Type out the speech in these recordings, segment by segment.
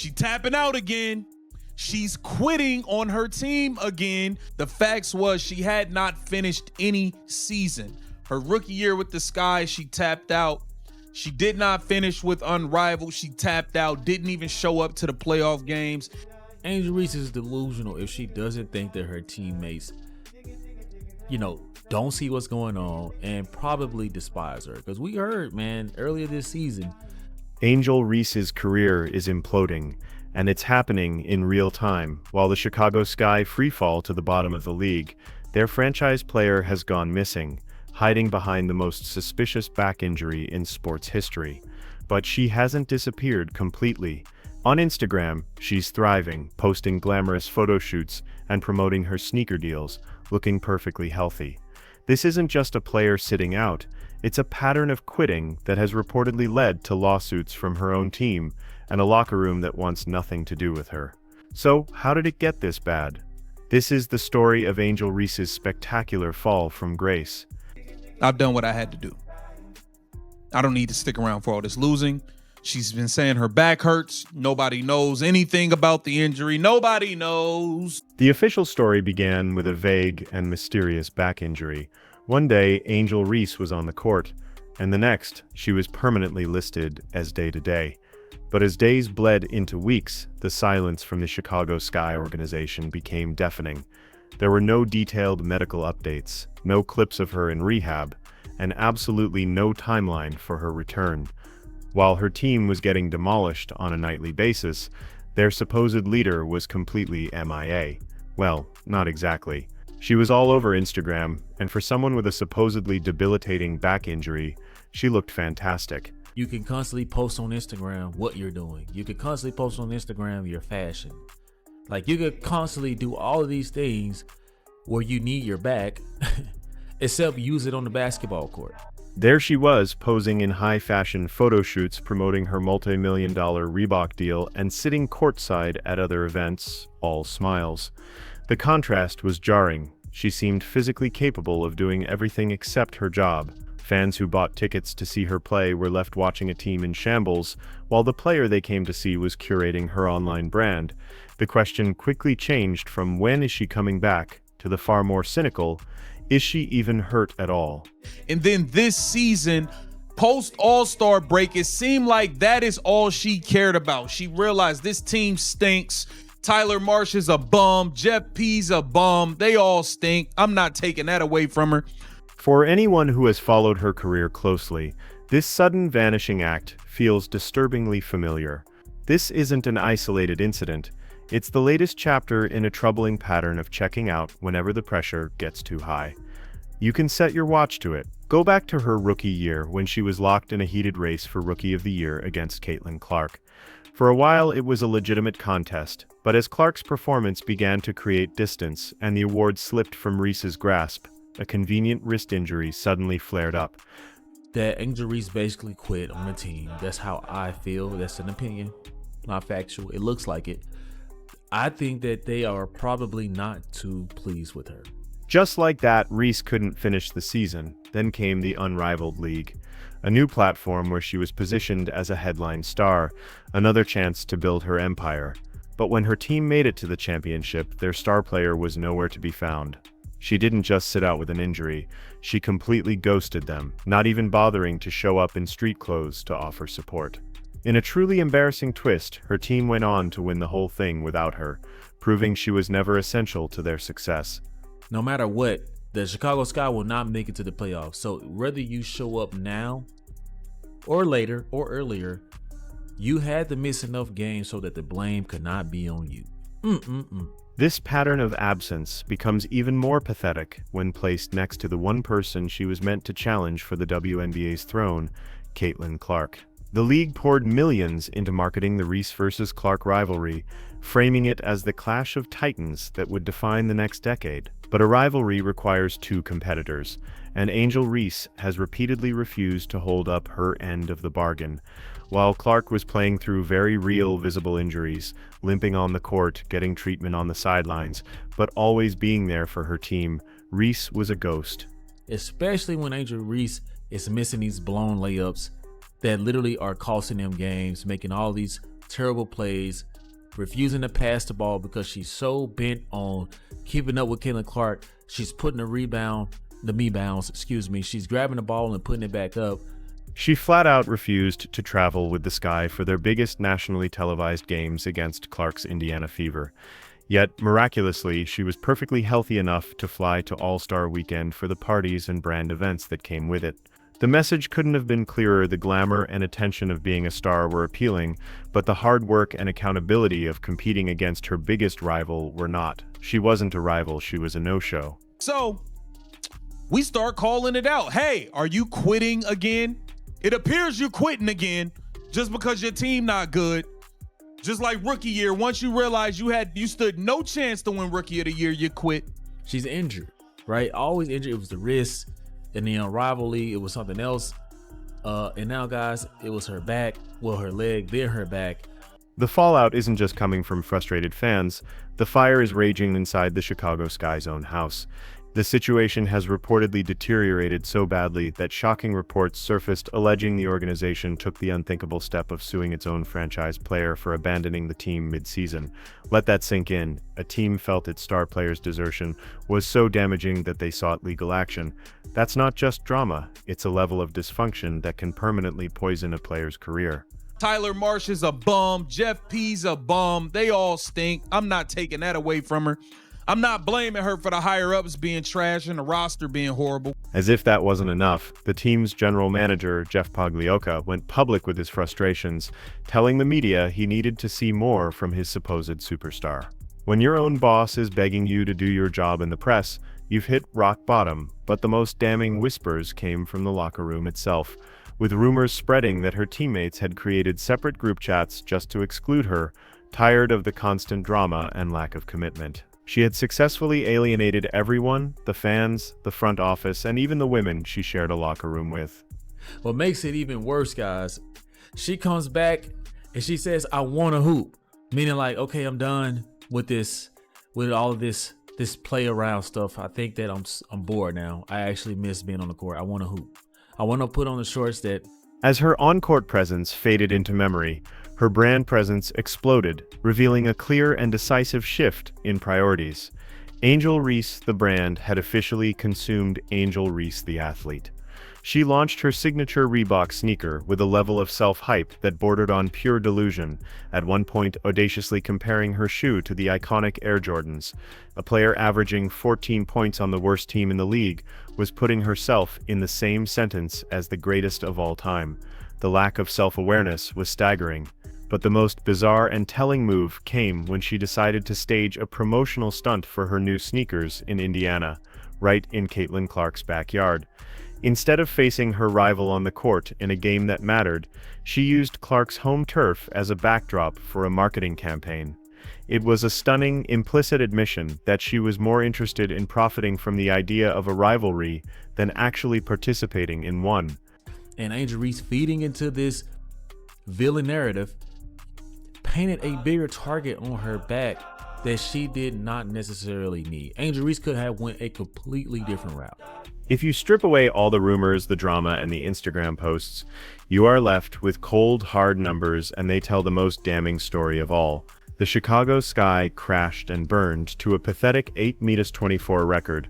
She tapping out again. She's quitting on her team again. The facts was she had not finished any season. Her rookie year with the Sky, she tapped out. She did not finish with Unrivaled. She tapped out, didn't even show up to the playoff games. Angel Reese is delusional if she doesn't think that her teammates, don't see what's going on and probably despise her. Because we heard, man, earlier this season, Angel Reese's career is imploding, and it's happening in real time. While the Chicago Sky freefall to the bottom of the league, their franchise player has gone missing, hiding behind the most suspicious back injury in sports history. But she hasn't disappeared completely. On Instagram, she's thriving, posting glamorous photo shoots and promoting her sneaker deals, looking perfectly healthy. This isn't just a player sitting out, it's a pattern of quitting that has reportedly led to lawsuits from her own team and a locker room that wants nothing to do with her. So, how did it get this bad? This is the story of Angel Reese's spectacular fall from grace. I've done what I had to do. I don't need to stick around for all this losing. She's been saying her back hurts. Nobody knows anything about the injury. Nobody knows. The official story began with a vague and mysterious back injury. One day, Angel Reese was on the court, and the next, she was permanently listed as day-to-day. But as days bled into weeks, the silence from the Chicago Sky organization became deafening. There were no detailed medical updates, no clips of her in rehab, and absolutely no timeline for her return. While her team was getting demolished on a nightly basis, their supposed leader was completely MIA. Well, not exactly. She was all over Instagram, and for someone with a supposedly debilitating back injury, she looked fantastic. you can constantly post on Instagram what you're doing. You can constantly post on Instagram your fashion. Like, you could constantly do all of these things where you need your back, except use it on the basketball court. There she was, posing in high-fashion photo shoots promoting her multi-million-dollar Reebok deal and sitting courtside at other events, all smiles. The contrast was jarring. She seemed physically capable of doing everything except her job. Fans who bought tickets to see her play were left watching a team in shambles, while the player they came to see was curating her online brand. The question quickly changed from when is she coming back to the far more cynical, is she even hurt at all? And then this season, post All-Star break, it seemed like that is all she cared about. She realized this team stinks. Tyler Marsh is a bum. Jeff P's a bum. They all stink. I'm not taking that away from her. For anyone who has followed her career closely, this sudden vanishing act feels disturbingly familiar. This isn't an isolated incident. It's the latest chapter in a troubling pattern of checking out whenever the pressure gets too high. You can set your watch to it. Go back to her rookie year when she was locked in a heated race for Rookie of the Year against Caitlin Clark. For a while it was a legitimate contest, but as Clark's performance began to create distance and the award slipped from Reese's grasp, a convenient wrist injury suddenly flared up. That Angel Reese basically quit on the team. That's how I feel. That's an opinion, not factual. It looks like it. I think that they are probably not too pleased with her. Just like that, Reese couldn't finish the season. Then came the Unrivaled League, a new platform where she was positioned as a headline star, another chance to build her empire. But when her team made it to the championship, their star player was nowhere to be found. She didn't just sit out with an injury, she completely ghosted them, not even bothering to show up in street clothes to offer support. In a truly embarrassing twist, her team went on to win the whole thing without her, proving she was never essential to their success. No matter what, the Chicago Sky will not make it to the playoffs. So whether you show up now or later or earlier, you had to miss enough games so that the blame could not be on you. This pattern of absence becomes even more pathetic when placed next to the one person she was meant to challenge for the WNBA's throne, Caitlin Clark. The league poured millions into marketing the Reese versus Clark rivalry, framing it as the clash of titans that would define the next decade. But a rivalry requires two competitors, and Angel Reese has repeatedly refused to hold up her end of the bargain. While Clark was playing through very real visible injuries, limping on the court, getting treatment on the sidelines, but always being there for her team, Reese was a ghost. Especially when Angel Reese is missing these blown layups that literally are costing them games, making all these terrible plays refusing to pass the ball because she's so bent on keeping up with Caitlin Clark. She's putting the rebounds, she's grabbing the ball and putting it back up. She flat out refused to travel with the Sky for their biggest nationally televised games against Clark's Indiana Fever. Yet, miraculously, she was perfectly healthy enough to fly to All-Star Weekend for the parties and brand events that came with it. The message couldn't have been clearer. The glamour and attention of being a star were appealing, but the hard work and accountability of competing against her biggest rival were not. She wasn't a rival, she was a no-show. So, we start calling it out. Hey, are you quitting again? It appears you're quitting again just because your team not good. Just like rookie year, once you realize you stood no chance to win rookie of the year, you quit. She's injured, right? Always injured. It was the wrist, and then Rivalry, it was something else. And now, guys, it was her back, her leg, then her back. The fallout isn't just coming from frustrated fans. The fire is raging inside the Chicago Sky's own house. The situation has reportedly deteriorated so badly that shocking reports surfaced alleging the organization took the unthinkable step of suing its own franchise player for abandoning the team mid-season. Let that sink in. A team felt its star player's desertion was so damaging that they sought legal action. That's not just drama, it's a level of dysfunction that can permanently poison a player's career. Tyler Marsh is a bum. Jeff P's a bum. They all stink. I'm not taking that away from her. I'm not blaming her for the higher-ups being trash and the roster being horrible. As if that wasn't enough, the team's general manager, Jeff Pagliocca, went public with his frustrations, telling the media he needed to see more from his supposed superstar. When your own boss is begging you to do your job in the press, you've hit rock bottom, but the most damning whispers came from the locker room itself, with rumors spreading that her teammates had created separate group chats just to exclude her, tired of the constant drama and lack of commitment. She had successfully alienated everyone, the fans, the front office, and even the women she shared a locker room with. What makes it even worse, guys, she comes back and she says, I want to hoop. Meaning like, okay, I'm done with this, with all of this play around stuff. I think that I'm bored now. I actually miss being on the court. I want to hoop. I want to put on the shorts that... As her on-court presence faded into memory, her brand presence exploded, revealing a clear and decisive shift in priorities. Angel Reese, the brand, had officially consumed Angel Reese, the athlete. She launched her signature Reebok sneaker with a level of self-hype that bordered on pure delusion, at one point audaciously comparing her shoe to the iconic Air Jordans. A player averaging 14 points on the worst team in the league was putting herself in the same sentence as the greatest of all time. The lack of self-awareness was staggering. But the most bizarre and telling move came when she decided to stage a promotional stunt for her new sneakers in Indiana, right in Caitlin Clark's backyard. Instead of facing her rival on the court in a game that mattered, she used Clark's home turf as a backdrop for a marketing campaign. It was a stunning, implicit admission that she was more interested in profiting from the idea of a rivalry than actually participating in one. And Angel Reese, feeding into this villain narrative, painted a bigger target on her back that she did not necessarily need. Angel Reese could have went a completely different route. If you strip away all the rumors, the drama, and the Instagram posts, you are left with cold, hard numbers, and they tell the most damning story of all. The Chicago Sky crashed and burned to a pathetic 8-24 record,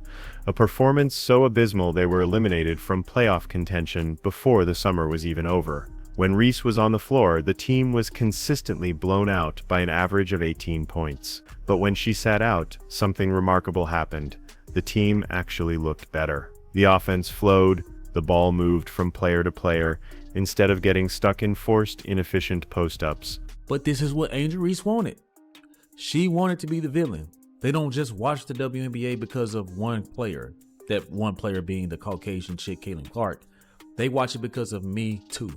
a performance so abysmal they were eliminated from playoff contention before the summer was even over. When Reese was on the floor, the team was consistently blown out by an average of 18 points. But when she sat out, something remarkable happened. The team actually looked better. The offense flowed, the ball moved from player to player, instead of getting stuck in forced, inefficient post-ups. But this is what Angel Reese wanted. She wanted to be the villain. They don't just watch the WNBA because of one player, that one player being the Caucasian chick, Caitlin Clark. They watch it because of me too.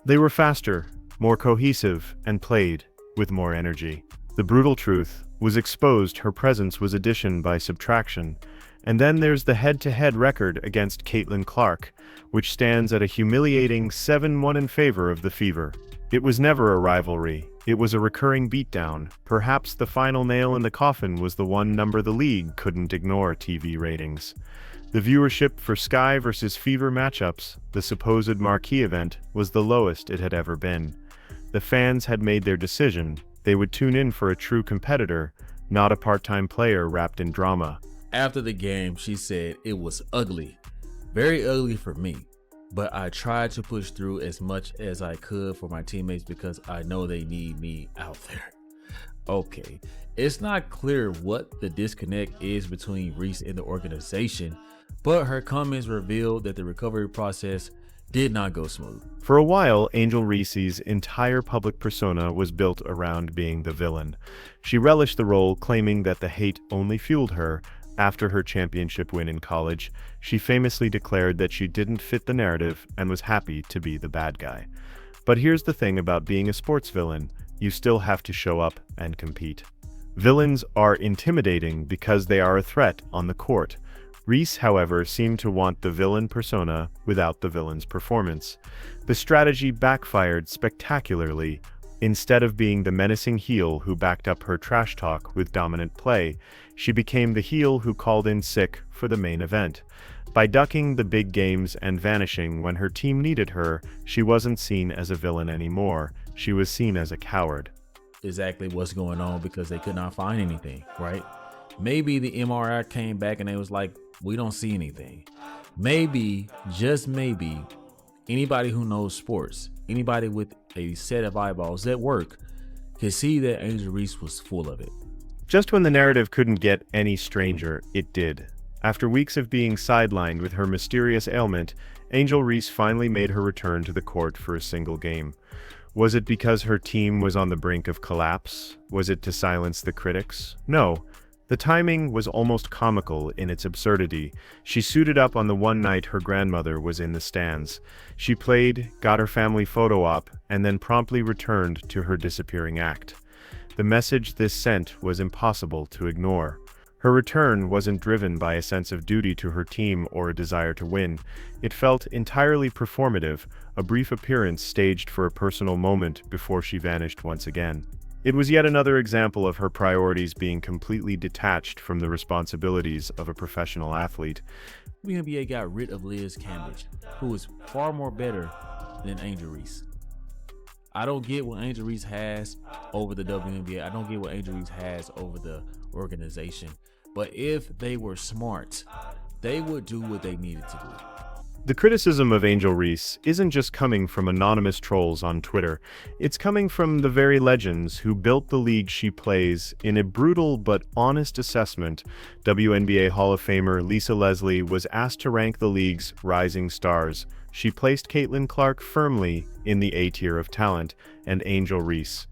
They were faster, more cohesive, and played with more energy. The brutal truth was exposed. Her presence was addition by subtraction. And then there's the head-to-head record against Caitlin Clark, which stands at a humiliating 7-1 in favor of the Fever. It was never a rivalry. It was a recurring beatdown. Perhaps the final nail in the coffin was the one number the league couldn't ignore: TV ratings. The viewership for Sky versus Fever matchups, the supposed marquee event, was the lowest it had ever been. The fans had made their decision. They would tune in for a true competitor, not a part-time player wrapped in drama. After the game, she said it was ugly, very ugly for me, but I tried to push through as much as I could for my teammates because I know they need me out there. Okay, it's not clear what the disconnect is between Reese and the organization, but her comments revealed that the recovery process did not go smooth. For a while, Angel Reese's entire public persona was built around being the villain. She relished the role, claiming that the hate only fueled her. After her championship win in college, she famously declared that she didn't fit the narrative and was happy to be the bad guy. But here's the thing about being a sports villain: you still have to show up and compete. Villains are intimidating because they are a threat on the court. Reese, however, seemed to want the villain persona without the villain's performance. The strategy backfired spectacularly. Instead of being the menacing heel who backed up her trash talk with dominant play, she became the heel who called in sick for the main event. By ducking the big games and vanishing when her team needed her, she wasn't seen as a villain anymore. She was seen as a coward. Exactly what's going on, because they could not find anything, right? Maybe the MRI came back and they was like, we don't see anything. Maybe, just maybe, anybody who knows sports, anybody with a set of eyeballs at work, could see that Angel Reese was full of it. Just when the narrative couldn't get any stranger, it did. After weeks of being sidelined with her mysterious ailment, Angel Reese finally made her return to the court for a single game. Was it because her team was on the brink of collapse? Was it to silence the critics? No. The timing was almost comical in its absurdity. She suited up on the one night her grandmother was in the stands. She played, got her family photo op, and then promptly returned to her disappearing act. The message this sent was impossible to ignore. Her return wasn't driven by a sense of duty to her team or a desire to win. It felt entirely performative, a brief appearance staged for a personal moment before she vanished once again. It was yet another example of her priorities being completely detached from the responsibilities of a professional athlete. WNBA got rid of Liz Cambridge, who is far more better than Angel Reese. I don't get what Angel Reese has over the WNBA. I don't get what Angel Reese has over the organization. But if they were smart, they would do what they needed to do. The criticism of Angel Reese isn't just coming from anonymous trolls on Twitter. It's coming from the very legends who built the league she plays. In a brutal but honest assessment, WNBA Hall of Famer Lisa Leslie was asked to rank the league's rising stars. She placed Caitlin Clark firmly in the A tier of talent, and Angel Reese.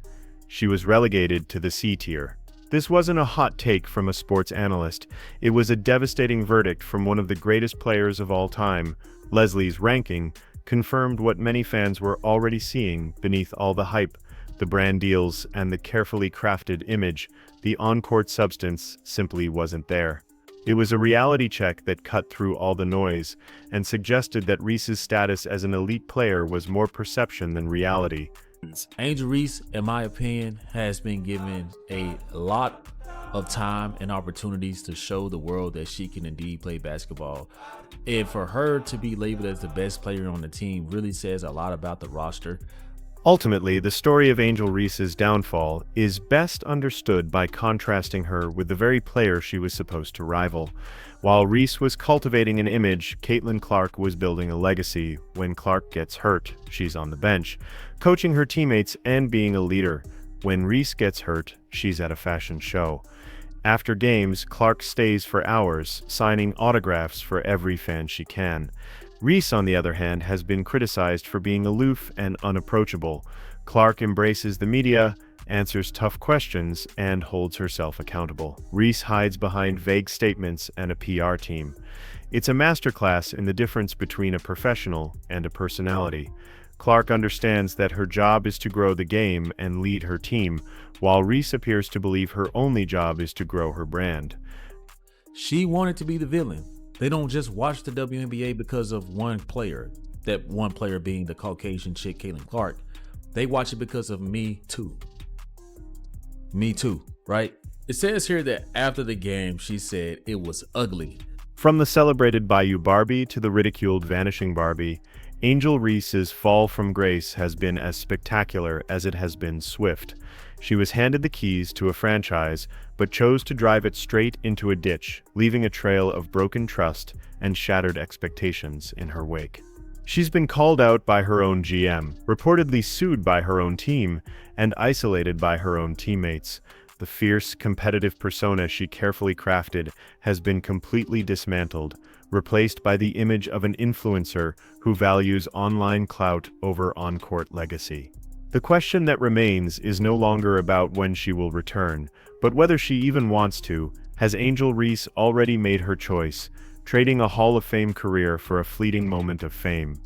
She was relegated to the C tier. This wasn't a hot take from a sports analyst. It was a devastating verdict from one of the greatest players of all time. Leslie's ranking confirmed what many fans were already seeing beneath all the hype, the brand deals, and the carefully crafted image. The on-court substance simply wasn't there. It was a reality check that cut through all the noise and suggested that Reese's status as an elite player was more perception than reality. Angel Reese, in my opinion, has been given a lot of time and opportunities to show the world that she can indeed play basketball. And for her to be labeled as the best player on the team really says a lot about the roster. Ultimately, the story of Angel Reese's downfall is best understood by contrasting her with the very player she was supposed to rival. While Reese was cultivating an image, Caitlin Clark was building a legacy. When Clark gets hurt, she's on the bench, coaching her teammates and being a leader. When Reese gets hurt, she's at a fashion show. After games, Clark stays for hours, signing autographs for every fan she can. Reese, on the other hand, has been criticized for being aloof and unapproachable. Clark embraces the media, answers tough questions, and holds herself accountable. Reese hides behind vague statements and a PR team. It's a masterclass in the difference between a professional and a personality. Clark understands that her job is to grow the game and lead her team, while Reese appears to believe her only job is to grow her brand. She wanted to be the villain. They don't just watch the WNBA because of one player, that one player being the Caucasian chick, Caitlin Clark. They watch it because of Me Too. Me Too, right? It says here that after the game, she said it was ugly. From the celebrated Bayou Barbie to the ridiculed Vanishing Barbie, Angel Reese's fall from grace has been as spectacular as it has been swift. She was handed the keys to a franchise, but chose to drive it straight into a ditch, leaving a trail of broken trust and shattered expectations in her wake. She's been called out by her own GM, reportedly sued by her own team, and isolated by her own teammates. The fierce, competitive persona she carefully crafted has been completely dismantled, replaced by the image of an influencer who values online clout over on-court legacy. The question that remains is no longer about when she will return, but whether she even wants to. Has Angel Reese already made her choice, trading a Hall of Fame career for a fleeting moment of fame?